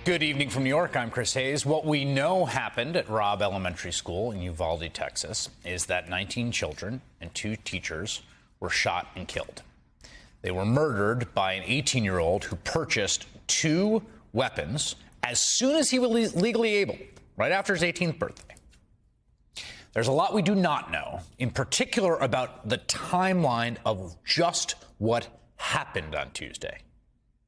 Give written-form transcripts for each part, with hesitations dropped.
Good evening from New York. I'm Chris Hayes. What we know happened at Robb Elementary School in Uvalde, Texas, is that 19 children and 2 teachers were shot and killed. They were murdered by an 18-year-old who purchased 2 weapons as soon as he was legally able, right after his 18th birthday. There's a lot we do not know, in particular about the timeline of just what happened on Tuesday.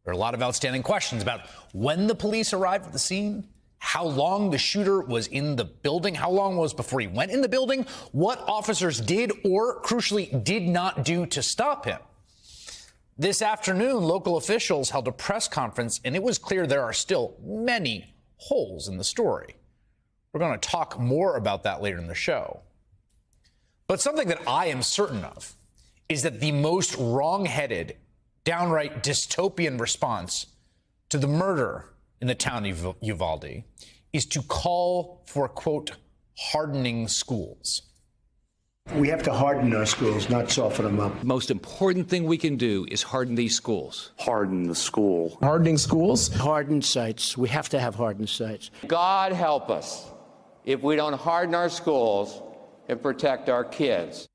There are a lot of outstanding questions about when the police arrived at the scene, how long the shooter was in the building, how long it was before he went in the building, what officers did or, crucially, did not do to stop him. This afternoon, local officials held a press conference, and it was clear there are still many holes in the story. We're going to talk more about that later in the show. But something that I am certain of is that the most wrong-headed, downright dystopian response to the murder in the town of Uvalde is to call for, quote, hardening schools. We have to harden our schools, not soften them up. The most important thing we can do is harden these schools. Harden the school. Hardening schools? Hardened sites. We have to have hardened sites. God help us if we don't harden our schools and protect our kids.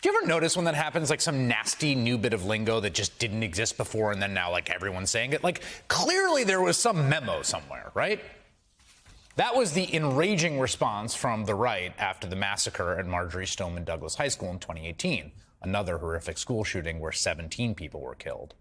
Do you ever notice when that happens, like some nasty new bit of lingo that just didn't exist before and then now like everyone's saying it? Like clearly there was some memo somewhere, right? That was the enraging response from the right after the massacre at Marjory Stoneman Douglas High School in 2018, another horrific school shooting where 17 people were killed.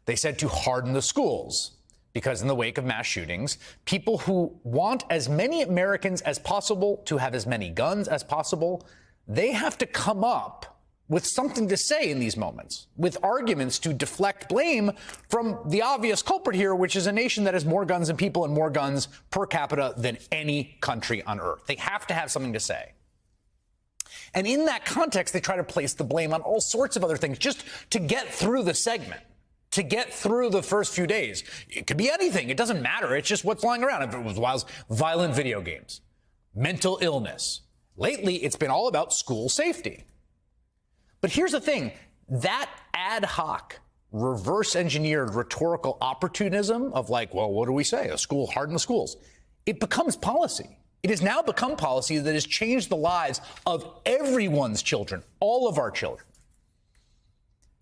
They said to harden the schools because in the wake of mass shootings, people who want as many Americans as possible to have as many guns as possible, they have to come up with something to say in these moments, with arguments to deflect blame from the obvious culprit here, which is a nation that has more guns than people and more guns per capita than any country on earth. They have to have something to say. And in that context, they try to place the blame on all sorts of other things just to get through the segment, to get through the first few days. It could be anything. It doesn't matter. It's just what's lying around. If it was violent video games, mental illness. Lately, it's been all about school safety. But here's the thing. That ad hoc, reverse-engineered rhetorical opportunism of like, well, what do we say? A school, harden the schools. It becomes policy. It has now become policy that has changed the lives of everyone's children, all of our children.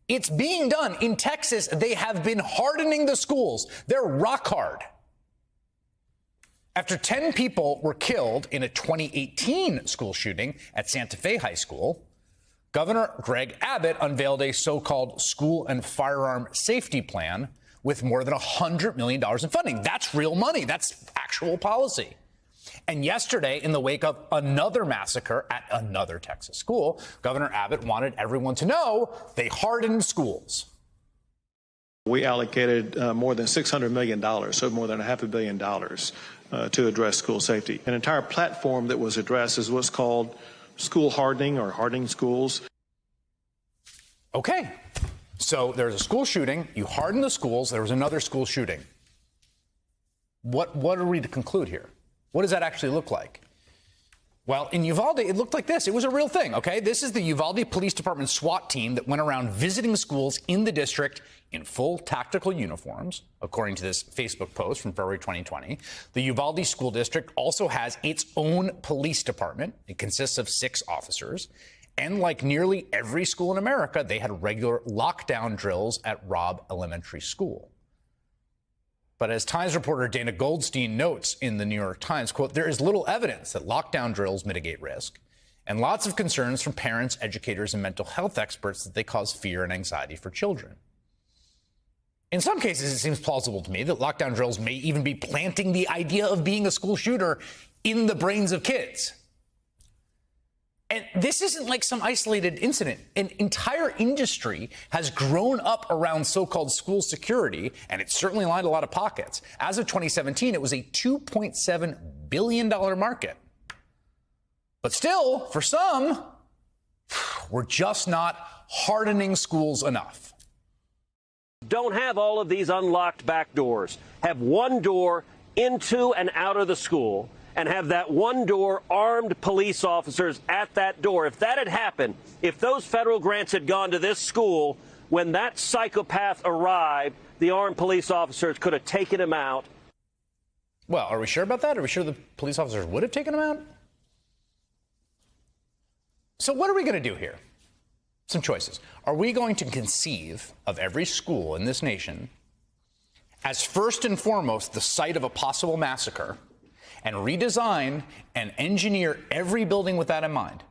It's being done. In Texas, they have been hardening the schools. They're rock hard. After 10 people were killed in a 2018 school shooting at Santa Fe High School, Governor Greg Abbott unveiled a so-called school and firearm safety plan with more than $100 million in funding. That's real money. That's actual policy. And yesterday, in the wake of another massacre at another Texas school, Governor Abbott wanted everyone to know they hardened schools. We allocated more than $600 million, so more than $500 million to address school safety. An entire platform that was addressed is what's called school hardening or hardening schools. Okay, so there's a school shooting. You harden the schools. There was another school shooting. What are we to conclude here? What does that actually look like? Well, in Uvalde, it looked like this. It was a real thing, okay? This is the Uvalde Police Department SWAT team that went around visiting schools in the district in full tactical uniforms, according to this Facebook post from February 2020. The Uvalde School District also has its own police department. It consists of 6 officers. And like nearly every school in America, they had regular lockdown drills at Robb Elementary School. But as Times reporter Dana Goldstein notes in the New York Times, quote, there is little evidence that lockdown drills mitigate risk, and lots of concerns from parents, educators, and mental health experts that they cause fear and anxiety for children. In some cases, it seems plausible to me that lockdown drills may even be planting the idea of being a school shooter in the brains of kids. And this isn't like some isolated incident. An entire industry has grown up around so-called school security, and it certainly lined a lot of pockets. As of 2017, it was a $2.7 billion market. But still, for some, we're just not hardening schools enough. Don't have all of these unlocked back doors. Have one door into and out of the school, and have that one door armed police officers at that door. If that had happened, if those federal grants had gone to this school, when that psychopath arrived, the armed police officers could have taken him out. Well, are we sure about that? Are we sure the police officers would have taken him out? So what are we going to do here? Some choices. Are we going to conceive of every school in this nation as first and foremost the site of a possible massacre and redesign and engineer every building with that in mind?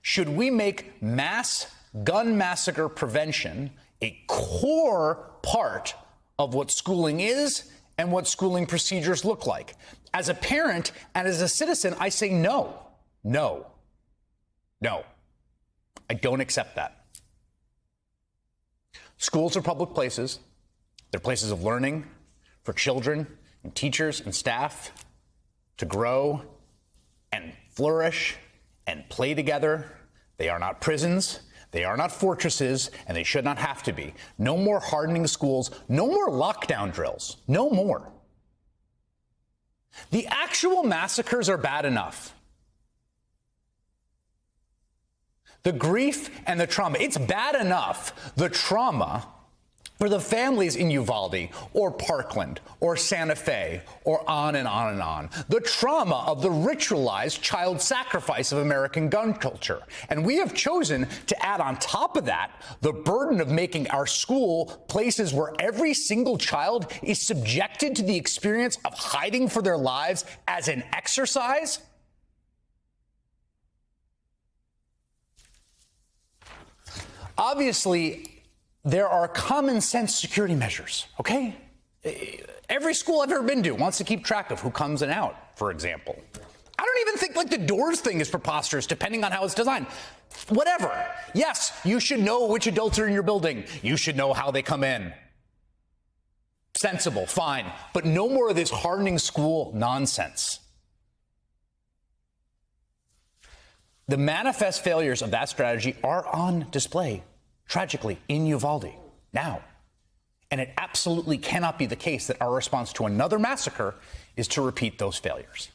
Should we make mass gun massacre prevention a core part of what schooling is and what schooling procedures look like? As a parent and as a citizen, I say no, no, no. I don't accept that. Schools are public places. They're places of learning for children and teachers and staff to grow and flourish and play together. They are not prisons. They are not fortresses, and they should not have to be. No more hardening schools. No more lockdown drills. No more. The actual massacres are bad enough. The grief and the trauma, it's bad enough, the trauma for the families in Uvalde or Parkland or Santa Fe or on and on and on. The trauma of the ritualized child sacrifice of American gun culture. And we have chosen to add on top of that the burden of making our school places where every single child is subjected to the experience of hiding for their lives as an exercise. Obviously, there are common sense security measures, okay? Every school I've ever been to wants to keep track of who comes in out, for example. I don't even think like the doors thing is preposterous, depending on how it's designed. Whatever. Yes, you should know which adults are in your building. You should know how they come in. Sensible, fine. But no more of this hardening school nonsense. The manifest failures of that strategy are on display, tragically, in Uvalde now. And it absolutely cannot be the case that our response to another massacre is to repeat those failures.